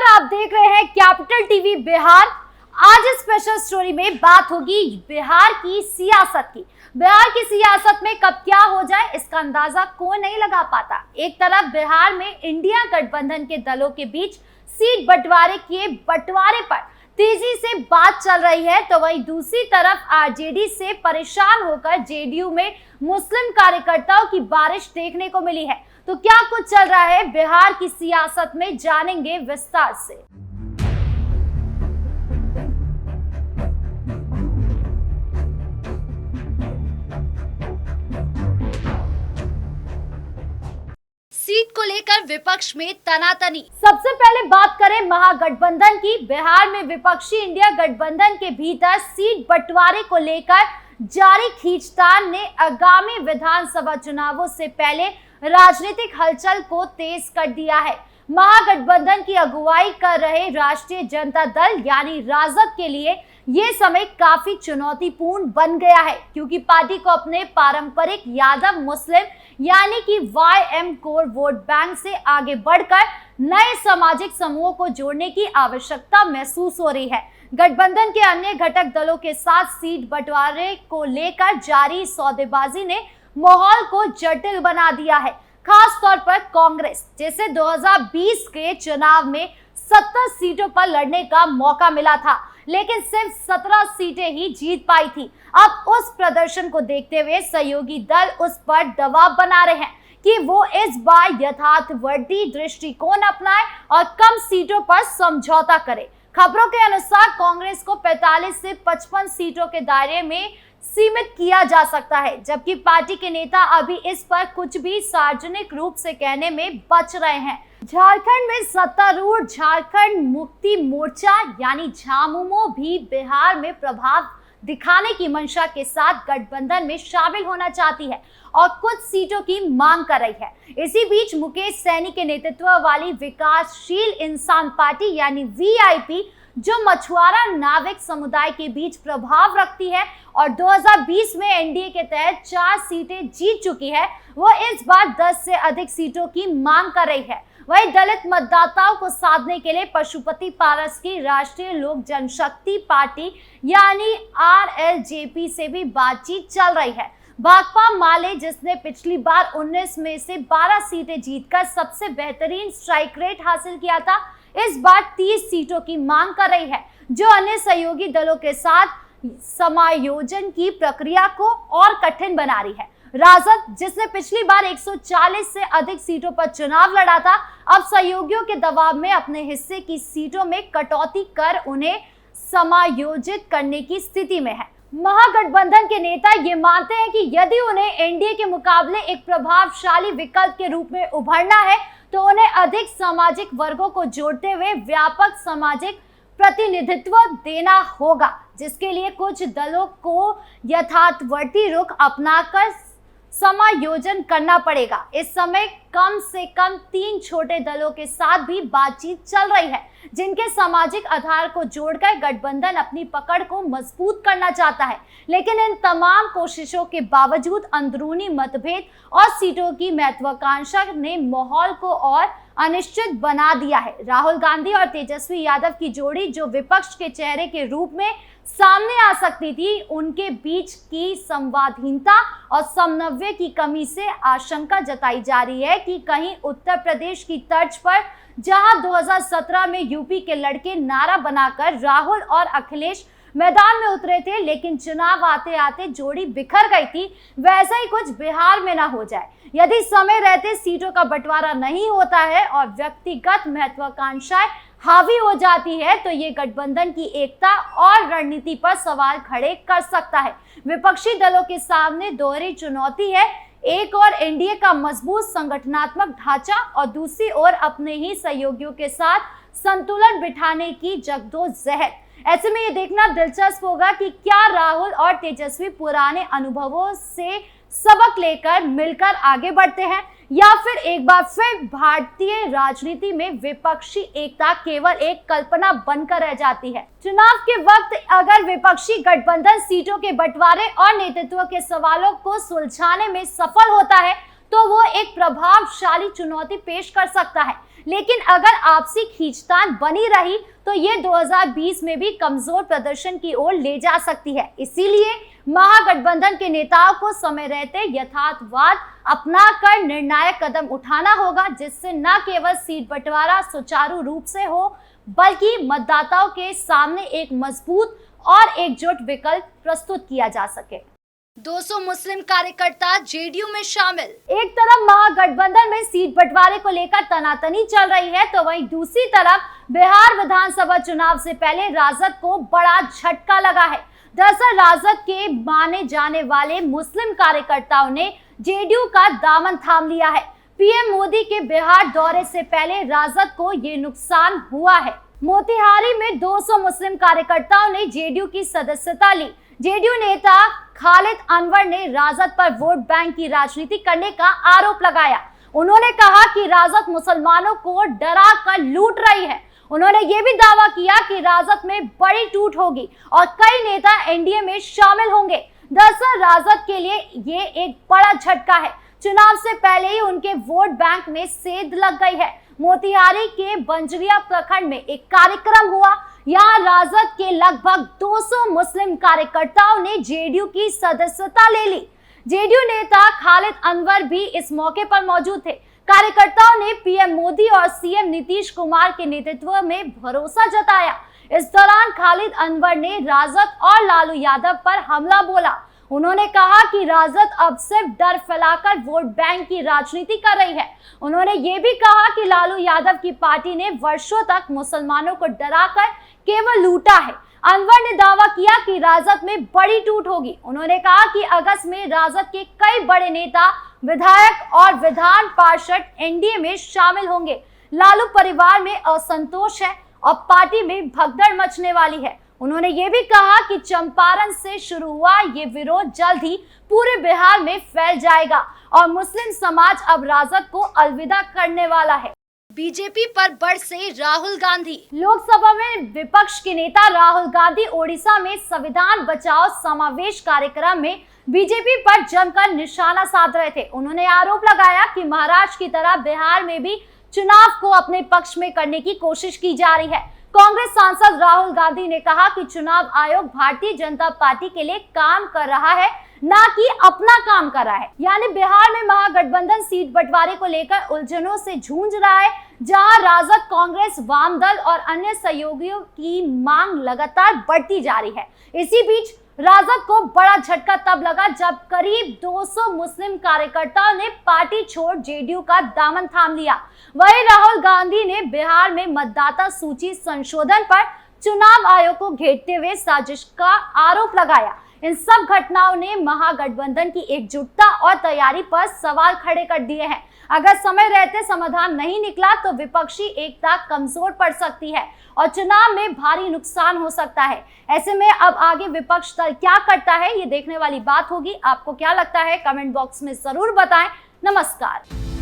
नमस्कार, आप देख रहे हैं कैपिटल टीवी बिहार। आज इस स्पेशल स्टोरी में बात होगी बिहार की सियासत की। बिहार की सियासत में कब क्या हो जाए इसका अंदाजा कोई नहीं लगा पाता। एक तरफ बिहार में इंडिया गठबंधन के दलों के बीच सीट बंटवारे पर तेजी से बात चल रही है, तो वहीं दूसरी तरफ आरजेडी से परेशान होकर जेडीयू में मुस्लिम कार्यकर्ताओं की बारिश देखने को मिली है। तो क्या कुछ चल रहा है बिहार की सियासत में, जानेंगे विस्तार से। सीट को लेकर विपक्ष में तनातनी। सबसे पहले बात करें महागठबंधन की। बिहार में विपक्षी इंडिया गठबंधन के भीतर सीट बंटवारे को लेकर जारी खींचतान ने आगामी विधानसभा चुनावों से पहले राजनीतिक हलचल को तेज कर दिया है। महागठबंधन की अगुवाई कर रहे राष्ट्रीय जनता दल यानी राजद के लिए ये समय काफी चुनौतीपूर्ण बन गया है, क्योंकि पार्टी को अपने पारंपरिक यादव मुस्लिम यानी कि वाईएम कोर वोट बैंक से आगे बढ़कर नए सामाजिक समूहों को जोड़ने की आवश्यकता महसूस हो रही है। गठबंधन के अन्य घटक दलों के साथ सीट बंटवारे को लेकर जारी सौदेबाजी ने माहौल को जटिल बना दिया है। खास तौर पर कांग्रेस, जैसे 2020 के चुनाव में 70 सीटों पर लड़ने का मौका मिला था, लेकिन सिर्फ 17 सीटें ही जीत पाई थी। अब उस प्रदर्शन को देखते हुए सहयोगी दल उस पर दबाव बना रहे हैं कि वो इस बार यथार्थवादी दृष्टिकोण अपनाए और कम सीटों पर समझौता करे। खबरों के अनुसार कांग्रेस को 45 से 55 सीटों के दायरे में सीमित किया जा सकता है, जबकि पार्टी के नेता अभी इस पर कुछ भी सार्वजनिक रूप से कहने में बच रहे हैं। झारखंड में सत्तारूढ़ झारखंड मुक्ति मोर्चा यानी झामुमो भी बिहार में प्रभाव दिखाने की मंशा के साथ गठबंधन में शामिल होना चाहती है और कुछ सीटों की मांग कर रही है। इसी बीच मुकेश सैनी के नेतृत्व वाली विकासशील इंसान पार्टी यानी वीआईपी, जो मछुआरा नाविक समुदाय के बीच प्रभाव रखती है और 2020 में एनडीए के तहत 4 सीटें जीत चुकी है, वो इस बार 10 से अधिक सीटों की मांग कर रही है। वहीं दलित मतदाताओं को साधने के लिए पशुपति पारस की राष्ट्रीय लोक जनशक्ति पार्टी यानी आरएलजेपी से भी बातचीत चल रही है। भाकपा माले, जिसने पिछली बार 19 में से 12 सीटें जीतकर सबसे बेहतरीन स्ट्राइक रेट हासिल किया था, इस बार 30 सीटों की मांग कर रही है, जो अन्य सहयोगी दलों के साथ समायोजन की प्रक्रिया को और कठिन बना रही है। राजद, जिसने पिछली बार 140 से अधिक सीटों पर चुनाव लड़ा था, अब सहयोगियों के दबाव में अपने हिस्से की सीटों में कटौती कर उन्हें समायोजित करने की स्थिति में है। महागठबंधन के नेता ये मानते हैं कि यदि उन्हें एनडीए के मुकाबले एक प्रभावशाली विकल्प के रूप में उभरना है, तो उन्हें अधिक सामाजिक वर्गों को जोड़ते हुए व्यापक सामाजिक प्रतिनिधित्व देना होगा, जिसके लिए कुछ दलों को यथार्थवादी रुख अपनाकर समायोजन करना पड़ेगा। इस समय कम से कम 3 छोटे दलों के साथ भी बातचीत चल रही है, जिनके सामाजिक आधार को जोड़कर गठबंधन अपनी पकड़ को मजबूत करना चाहता है। लेकिन इन तमाम कोशिशों के बावजूद अंदरूनी मतभेद और सीटों की महत्वाकांक्षा ने माहौल को और अनिश्चित बना दिया है। राहुल गांधी और तेजस्वी यादव की जोड़ी, जो विपक्ष के चेहरे के रूप में सामने आ सकती थी, उनके बीच की संवादहीनता और समन्वय की कमी से आशंका जताई जा रही है कि कहीं उत्तर प्रदेश की तर्ज पर, जहां 2017 में यूपी के लड़के नारा बनाकर राहुल और अखिलेश मैदान में उतरे थे, लेकिन चुनाव आते आते जोड़ी बिखर गई थी, वैसा ही कुछ बिहार में ना हो जाए। यदि समय रहते सीटों का बंटवारा नहीं होता है और व्यक्तिगत महत्वाकांक्षाएं हावी हो जाती है, तो ये गठबंधन की एकता और रणनीति पर सवाल खड़े कर सकता है। विपक्षी दलों के सामने दोहरी चुनौती है, एक और एनडीए का मजबूत संगठनात्मक ढांचा और दूसरी ओर अपने ही सहयोगियों के साथ संतुलन बिठाने की जगदोजहद। ऐसे में ये देखना दिलचस्प होगा कि क्या राहुल और तेजस्वी पुराने अनुभवों से सबक लेकर मिलकर आगे बढ़ते हैं, या फिर एक बार फिर भारतीय राजनीति में विपक्षी एकता केवल एक कल्पना बनकर रह जाती है। चुनाव के वक्त अगर विपक्षी गठबंधन सीटों के बंटवारे और नेतृत्व के सवालों को सुलझाने में सफल होता है, तो वो एक प्रभावशाली चुनौती पेश कर सकता है। लेकिन अगर आपसी खींचतान बनी रही तो ये 2020 में भी कमजोर प्रदर्शन की ओर ले जा सकती है। इसीलिए महागठबंधन के नेताओं को समय रहते यथार्थवाद अपनाकर निर्णायक कदम उठाना होगा, जिससे न केवल सीट बंटवारा सुचारू रूप से हो बल्कि मतदाताओं के सामने एक मजबूत और एकजुट विकल्प प्रस्तुत किया जा सके। 200 मुस्लिम कार्यकर्ता जेडीयू में शामिल। एक तरफ महागठबंधन में सीट बंटवारे को लेकर तनातनी चल रही है तो वहीं दूसरी तरफ बिहार विधानसभा चुनाव से पहले राजद को बड़ा झटका लगा है। दरअसल राजद के माने जाने वाले मुस्लिम कार्यकर्ताओं ने जेडीयू का दामन थाम लिया है। पीएम मोदी के बिहार दौरे से पहले राजद को ये नुकसान हुआ है। मोतिहारी में 200 मुस्लिम कार्यकर्ताओं ने जेडीयू की सदस्यता ली। जेडीयू नेता खालिद अनवर ने राजद पर वोट बैंक की राजनीति करने का आरोप लगाया। उन्होंने कहा कि राजद मुसलमानों को डरा कर लूट रही है। उन्होंने ये भी दावा किया कि राजद में बड़ी टूट होगी और कई नेता एनडीए में शामिल होंगे। दरअसल राजद के लिए ये एक बड़ा झटका है। चुनाव से पहले ही उनके वोट बैंक में सेंध लग गई है। मोतिहारी के बंजरिया प्रखंड में एक कार्यक्रम हुआ। यहाँ राजद के लगभग 200 मुस्लिम कार्यकर्ताओं ने जेडीयू की सदस्यता ले ली। जेडीयू नेता खालिद अनवर भी इस मौके पर मौजूद थे। कार्यकर्ताओं ने पीएम मोदी और सीएम नीतीश कुमार के नेतृत्व में भरोसा जताया। इस दौरान खालिद अनवर ने राजद और लालू यादव पर हमला बोला। उन्होंने कहा कि राजद अब सिर्फ डर फैलाकर वोट बैंक की राजनीति कर रही है। उन्होंने ये भी कहा कि लालू यादव की पार्टी ने वर्षों तक मुसलमानों को डराकर केवल लूटा है। अनवर ने दावा किया कि राजद में बड़ी टूट होगी। उन्होंने कहा कि अगस्त में राजद के कई बड़े नेता, विधायक और विधान पार्षद एनडीए में शामिल होंगे। लालू परिवार में असंतोष है और पार्टी में भगदड़ मचने वाली है। उन्होंने ये भी कहा कि चंपारण से शुरू हुआ ये विरोध जल्द ही पूरे बिहार में फैल जाएगा और मुस्लिम समाज अब राजद को अलविदा करने वाला है। बीजेपी पर बरसे राहुल गांधी। लोकसभा में विपक्ष के नेता राहुल गांधी ओडिशा में संविधान बचाओ समावेश कार्यक्रम में बीजेपी पर जमकर निशाना साध रहे थे। उन्होंने आरोप लगाया कि महाराष्ट्र की तरह बिहार में भी चुनाव को अपने पक्ष में करने की कोशिश की जा रही है। कांग्रेस सांसद राहुल गांधी ने कहा कि चुनाव आयोग भारतीय जनता पार्टी के लिए काम कर रहा है, ना कि अपना काम कर रहा है। यानी बिहार में महागठबंधन सीट बंटवारे को लेकर उलझनों से जूझ रहा है, जहां राजद, कांग्रेस, वाम दल और अन्य सहयोगियों की मांग लगातार बढ़ती जा रही है। इसी बीच राजद को बड़ा झटका तब लगा जब करीब 200 मुस्लिम कार्यकर्ताओं ने पार्टी छोड़ जेडीयू का दामन थाम लिया। वहीं राहुल गांधी ने बिहार में मतदाता सूची संशोधन पर चुनाव आयोग को घेरते हुए साजिश का आरोप लगाया। इन सब घटनाओं ने महागठबंधन की एकजुटता और तैयारी पर सवाल खड़े कर दिए हैं। अगर समय रहते समाधान नहीं निकला तो विपक्षी एकता कमजोर पड़ सकती है और चुनाव में भारी नुकसान हो सकता है। ऐसे में अब आगे विपक्ष दल क्या करता है, ये देखने वाली बात होगी। आपको क्या लगता है, कमेंट बॉक्स में जरूर बताएं। नमस्कार।